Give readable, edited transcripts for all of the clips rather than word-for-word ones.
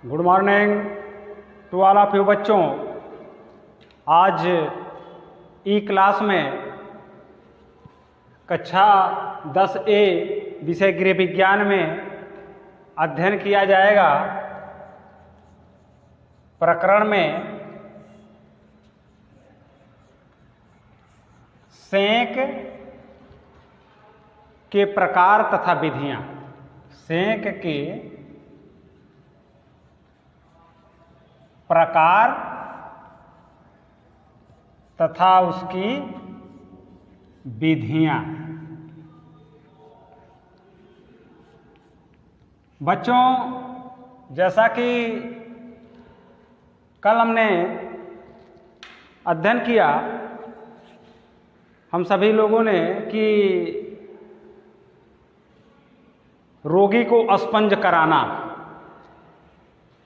Good morning to all of you बच्चों। आज ई class में कक्षा 10A विषय गृह विज्ञान में अध्ययन किया जाएगा प्रकरण में सेंक के प्रकार तथा विधियां। सेंक के प्रकार तथा उसकी विधियां। बच्चों, जैसा कि कल हमने अध्ययन किया हम सभी लोगों ने कि रोगी को अस्पंज कराना,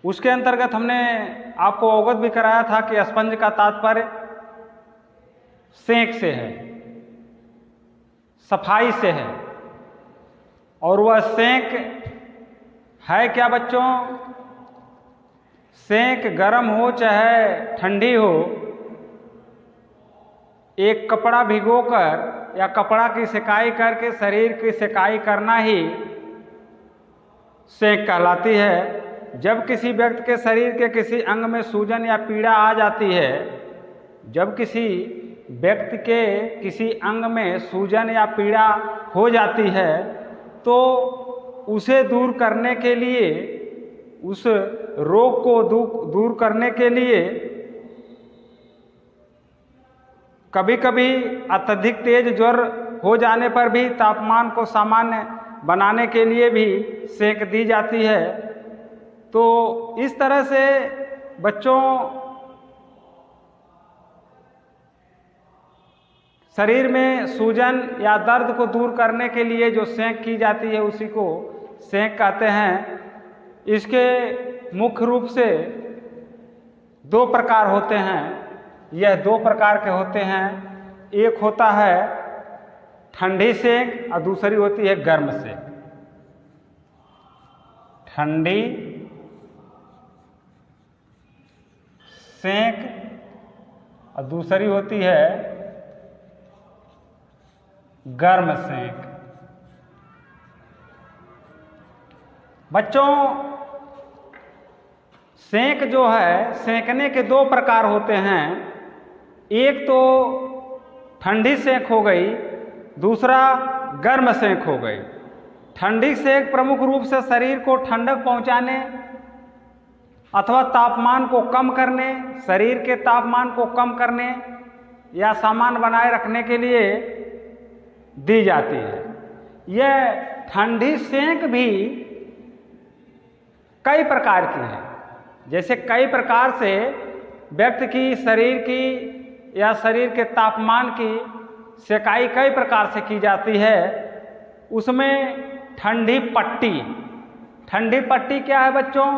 उसके अंतर्गत हमने आपको अवगत भी कराया था कि अस्पंज का तात्पर्य सेंक से है, सफाई से है। और वह सेंक है क्या बच्चों? सेंक गर्म हो चाहे ठंडी हो, एक कपड़ा भिगोकर या कपड़ा की सिकाई करके शरीर की सिकाई करना ही सेंक कहलाती है। जब किसी व्यक्ति के शरीर के किसी अंग में सूजन या पीड़ा आ जाती है, जब किसी व्यक्ति के किसी अंग में सूजन या पीड़ा हो जाती है, तो उसे दूर करने के लिए, उस रोग को दूर करने के लिए कभी कभी अत्यधिक तेज ज्वर हो जाने पर भी तापमान को सामान्य बनाने के लिए भी सेंक दी जाती है। तो इस तरह से बच्चों शरीर में सूजन या दर्द को दूर करने के लिए जो सेंक की जाती है उसी को सेंक कहते हैं। इसके मुख्य रूप से दो प्रकार होते हैं। यह दो प्रकार के होते हैं। एक होता है ठंडी सेंक और दूसरी होती है गर्म सेंक। ठंडी सेंक और दूसरी होती है गर्म सेंक। बच्चों, सेंक जो है, सेंकने के दो प्रकार होते हैं। एक तो ठंडी सेंक हो गई, दूसरा गर्म सेंक हो गई। ठंडी सेंक प्रमुख रूप से शरीर को ठंडक पहुंचाने अथवा तापमान को कम करने, शरीर के तापमान को कम करने या सामान्य बनाए रखने के लिए दी जाती है। यह ठंडी सेंक भी कई प्रकार की है। जैसे कई प्रकार से व्यक्ति की शरीर की या शरीर के तापमान की सेकाई कई प्रकार से की जाती है। उसमें ठंडी पट्टी। ठंडी पट्टी क्या है बच्चों?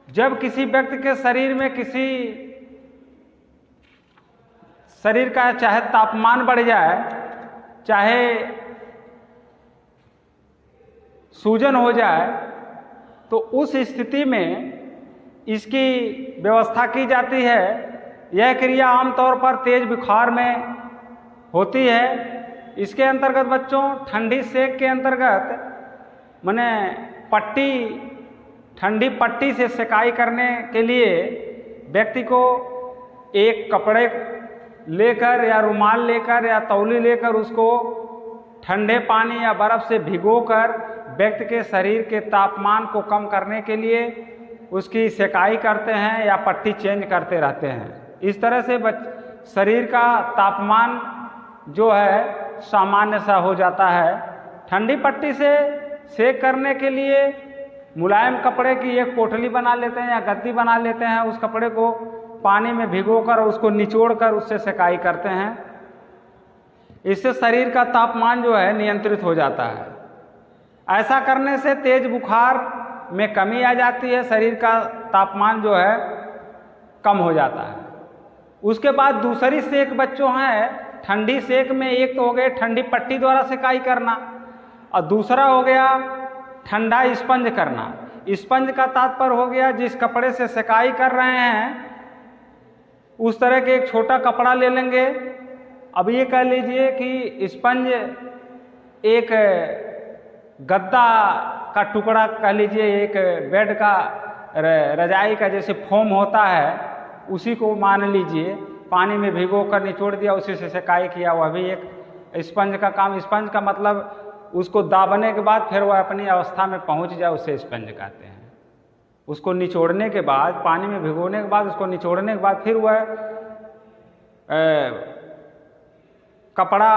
जब किसी व्यक्ति के शरीर में किसी शरीर का चाहे तापमान बढ़ जाए, चाहे सूजन हो जाए, तो उस स्थिति में इसकी व्यवस्था की जाती है। यह क्रिया आमतौर पर तेज बुखार में होती है। इसके अंतर्गत बच्चों ठंडी सेक के अंतर्गत माने पट्टी, ठंडी पट्टी से सेकाई करने के लिए व्यक्ति को एक कपड़े लेकर या रुमाल लेकर या तौली लेकर उसको ठंडे पानी या बर्फ़ से भिगोकर व्यक्ति के शरीर के तापमान को कम करने के लिए उसकी सेकाई करते हैं या पट्टी चेंज करते रहते हैं। इस तरह से शरीर का तापमान जो है सामान्य सा हो जाता है। ठंडी पट्टी से सेक करने के लिए मुलायम कपड़े की एक पोटली बना लेते हैं या गद्दी बना लेते हैं। उस कपड़े को पानी में भिगोकर उसको निचोड़कर उससे सेकाई करते हैं। इससे शरीर का तापमान जो है नियंत्रित हो जाता है। ऐसा करने से तेज बुखार में कमी आ जाती है, शरीर का तापमान जो है कम हो जाता है। उसके बाद दूसरी सेक बच्चों है, ठंडी सेक में एक तो हो गए ठंडी पट्टी द्वारा सेकाई करना और दूसरा हो गया ठंडा स्पंज करना। स्पंज का तात्पर्य हो गया जिस कपड़े से सेकाई कर रहे हैं उस तरह के एक छोटा कपड़ा ले लेंगे। अब ये कह लीजिए कि स्पंज एक गद्दा का टुकड़ा कह लीजिए, एक बेड का रजाई का जैसे फोम होता है उसी को मान लीजिए, पानी में भिगो कर निचोड़ दिया, उसी से सेकाई किया, वह भी एक स्पंज का काम। स्पंज का मतलब उसको दाबने के बाद फिर वह अपनी अवस्था में पहुंच जाए, उसे स्पंज कहते हैं। उसको निचोड़ने के बाद, पानी में भिगोने के बाद, उसको निचोड़ने के बाद फिर वह कपड़ा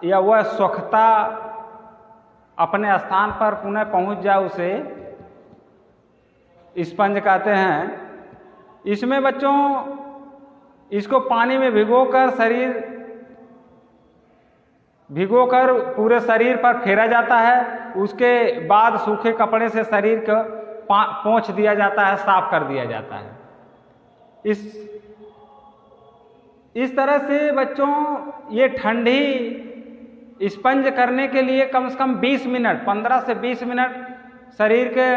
या वह स्वच्छता अपने स्थान पर पुनः पहुंच जाए, उसे स्पंज कहते हैं। इसमें बच्चों इसको पानी में भिगोकर पूरे शरीर पर फेरा जाता है, उसके बाद सूखे कपड़े से शरीर को पोंछ दिया जाता है, साफ कर दिया जाता है। इस तरह से बच्चों ये ठंडी स्पंज करने के लिए कम से कम 20 मिनट, 15 से 20 मिनट शरीर के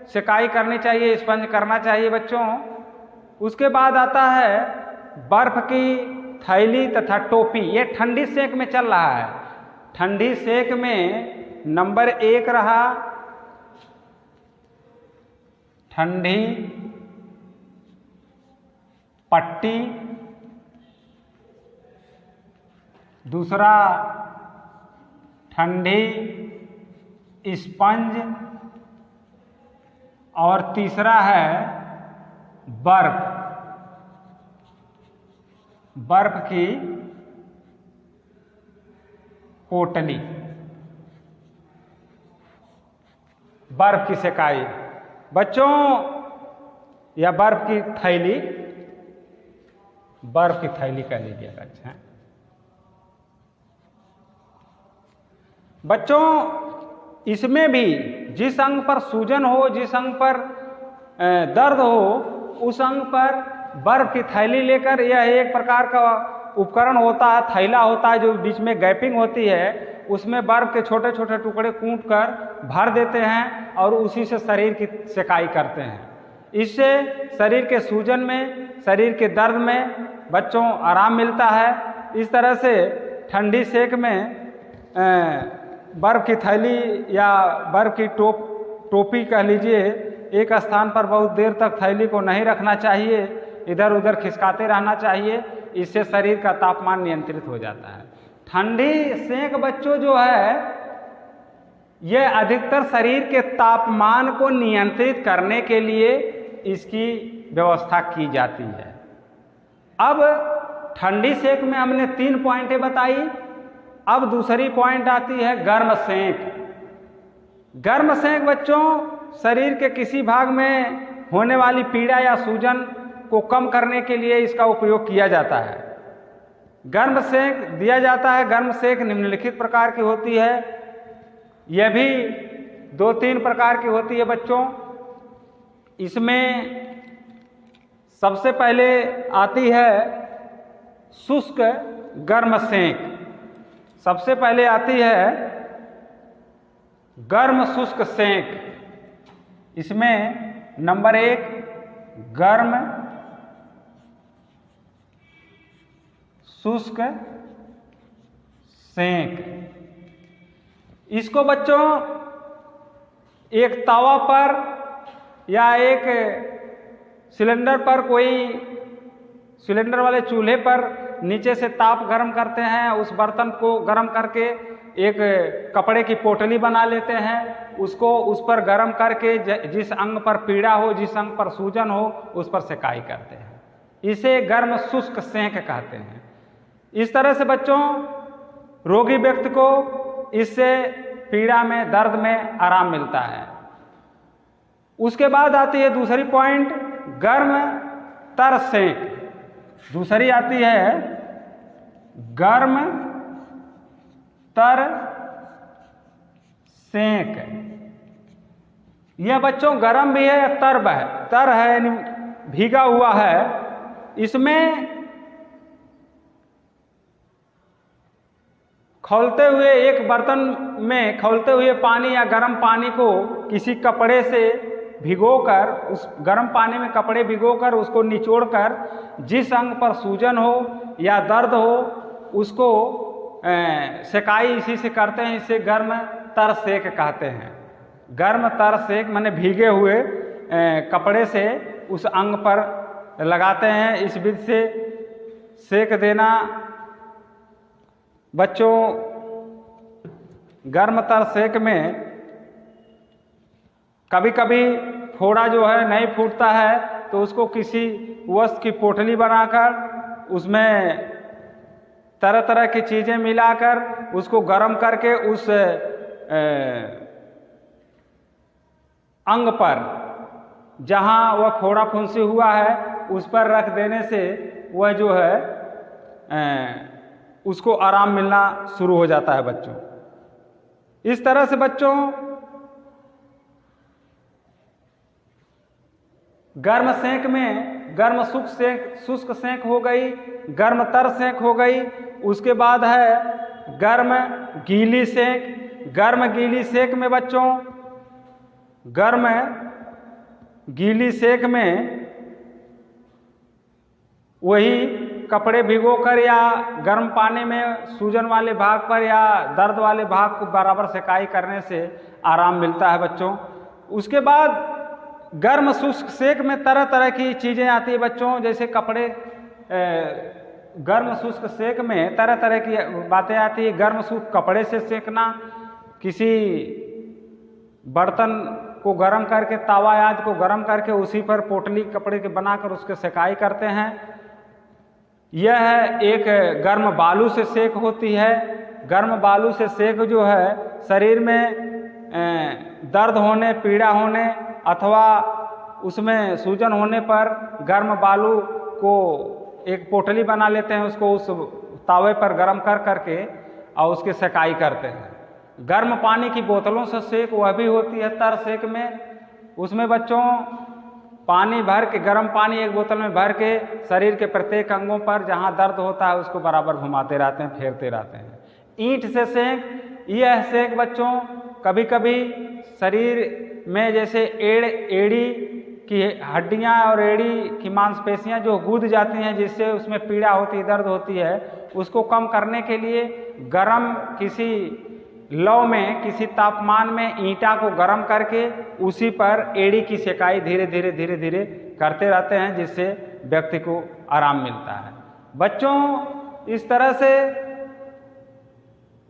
सेकाई करनी चाहिए, स्पंज करना चाहिए बच्चों। उसके बाद आता है बर्फ की थैली तथा टोपी। ये ठंडी सेक में चल रहा है। ठंडी सेक में नंबर 1 रहा ठंडी पट्टी, दूसरा ठंडी स्पंज और तीसरा है बर्फ की पोटली, बर्फ की सेकाई बच्चों, या बर्फ की थैली कह लीजिएगा। अच्छा बच्चों, इसमें भी जिस अंग पर सूजन हो, जिस अंग पर दर्द हो, उस अंग पर बर्फ की थैली लेकर, यह एक प्रकार का उपकरण होता है, थैला होता है जो बीच में गैपिंग होती है, उसमें बर्फ के छोटे छोटे टुकड़े कूट कर भर देते हैं और उसी से शरीर की सेकाई करते हैं। इससे शरीर के सूजन में, शरीर के दर्द में बच्चों आराम मिलता है। इस तरह से ठंडी सेक में बर्फ की थैली या बर्फ की टोपी कह लीजिए, एक स्थान पर बहुत देर तक थैली को नहीं रखना चाहिए, इधर उधर खिसकाते रहना चाहिए, इससे शरीर का तापमान नियंत्रित हो जाता है। ठंडी सेक बच्चों जो है, यह अधिकतर शरीर के तापमान को नियंत्रित करने के लिए इसकी व्यवस्था की जाती है। अब ठंडी सेक में हमने 3 पॉइंटें बताई। अब दूसरी पॉइंट आती है गर्म सेक। गर्म सेक बच्चों शरीर के किसी भाग में होने वाली पीड़ा या सूजन को कम करने के लिए इसका उपयोग किया जाता है। गर्म सेक दिया जाता है। गर्म सेक निम्नलिखित प्रकार की होती है। यह भी 2-3 प्रकार की होती है बच्चों। इसमें सबसे पहले आती है शुष्क गर्म सेक। सबसे पहले आती है गर्म शुष्क सेक। इसमें नंबर 1 गर्म शुष्क सेक। इसको बच्चों एक तवा पर या एक सिलेंडर पर, कोई सिलेंडर वाले चूल्हे पर नीचे से ताप गर्म करते हैं, उस बर्तन को गर्म करके एक कपड़े की पोटली बना लेते हैं, उसको उस पर गर्म करके जिस अंग पर पीड़ा हो, जिस अंग पर सूजन हो, उस पर सेकाई करते हैं। इसे गर्म शुष्क सेक कहते हैं। इस तरह से बच्चों रोगी व्यक्ति को इससे पीड़ा में, दर्द में आराम मिलता है। उसके बाद आती है दूसरी पॉइंट गर्म तर सेक। दूसरी आती है गर्म तर सेक। यह बच्चों गर्म भी है, तर है यानी भीगा हुआ है। इसमें खौलते हुए एक बर्तन में खौलते हुए पानी या गर्म पानी को किसी कपड़े से भिगोकर, उस गर्म पानी में कपड़े भिगोकर उसको निचोड़कर जिस अंग पर सूजन हो या दर्द हो उसको सेकाई इसी से करते हैं। इसे गर्म तर सेक कहते हैं। गर्म तर सेक माने भीगे हुए कपड़े से उस अंग पर लगाते हैं। इस विधि से सेक देना बच्चों। गर्म तर सेक में कभी कभी फोड़ा जो है नहीं फूटता है तो उसको किसी वस्तु की पोटली बनाकर उसमें तरह तरह की चीज़ें मिलाकर उसको गर्म करके उस अंग पर जहाँ वह फोड़ा फुंसी हुआ है उस पर रख देने से वह जो है उसको आराम मिलना शुरू हो जाता है बच्चों। इस तरह से बच्चों गर्म सेंक में गर्म शुष्क सेंक हो गई, गर्म तर सेंक हो गई। उसके बाद है गर्म गीली सेंक। गर्म गीली सेंक में बच्चों, गर्म गीली सेंक में वही कपड़े भिगोकर या गर्म पानी में सूजन वाले भाग पर या दर्द वाले भाग को बराबर सेकाई करने से आराम मिलता है बच्चों। उसके बाद गर्म शुष्क सेक में तरह तरह की चीज़ें आती है बच्चों, जैसे कपड़े गर्म शुष्क सेक में तरह तरह की बातें आती है। गर्म शुष्क कपड़े से सेकना, किसी बर्तन को गर्म करके, तवा आदि को गर्म करके उसी पर पोटली कपड़े के बनाकर उसके सेकाई करते हैं। यह है एक गर्म बालू से सेक होती है। गर्म बालू से सेक जो है शरीर में दर्द होने, पीड़ा होने अथवा उसमें सूजन होने पर गर्म बालू को एक पोटली बना लेते हैं, उसको उस तावे पर गर्म कर करके और उसकी सेकाई करते हैं। गर्म पानी की बोतलों से सेक वह भी होती है तर सेक में। उसमें बच्चों पानी भर के, गर्म पानी एक बोतल में भर के शरीर के प्रत्येक अंगों पर जहाँ दर्द होता है उसको बराबर घुमाते रहते हैं, फेरते रहते हैं। ईंट से सेक, यह सेक बच्चों कभी कभी शरीर में जैसे एड़ी की हड्डियां और एड़ी की मांसपेशियां जो गूद जाती हैं जिससे उसमें पीड़ा होती है, दर्द होती है, उसको कम करने के लिए गरम किसी लौ में, किसी तापमान में ईंटा को गर्म करके उसी पर एड़ी की सेकाई धीरे धीरे धीरे धीरे करते रहते हैं, जिससे व्यक्ति को आराम मिलता है। बच्चों इस तरह से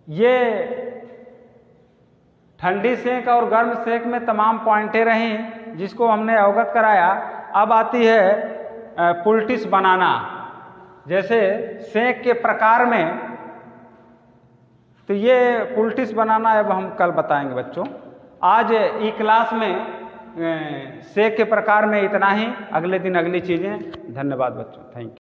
ये ठंडी सेक और गर्म सेक में तमाम पॉइंटें रहीं जिसको हमने अवगत कराया। अब आती है पुलटिस बनाना। जैसे सेक के प्रकार में, तो ये पुलटिस बनाना अब हम कल बताएंगे बच्चों। आज ई क्लास में सेक के प्रकार में इतना ही, अगले दिन अगली चीज़ें। धन्यवाद बच्चों, थैंक यू।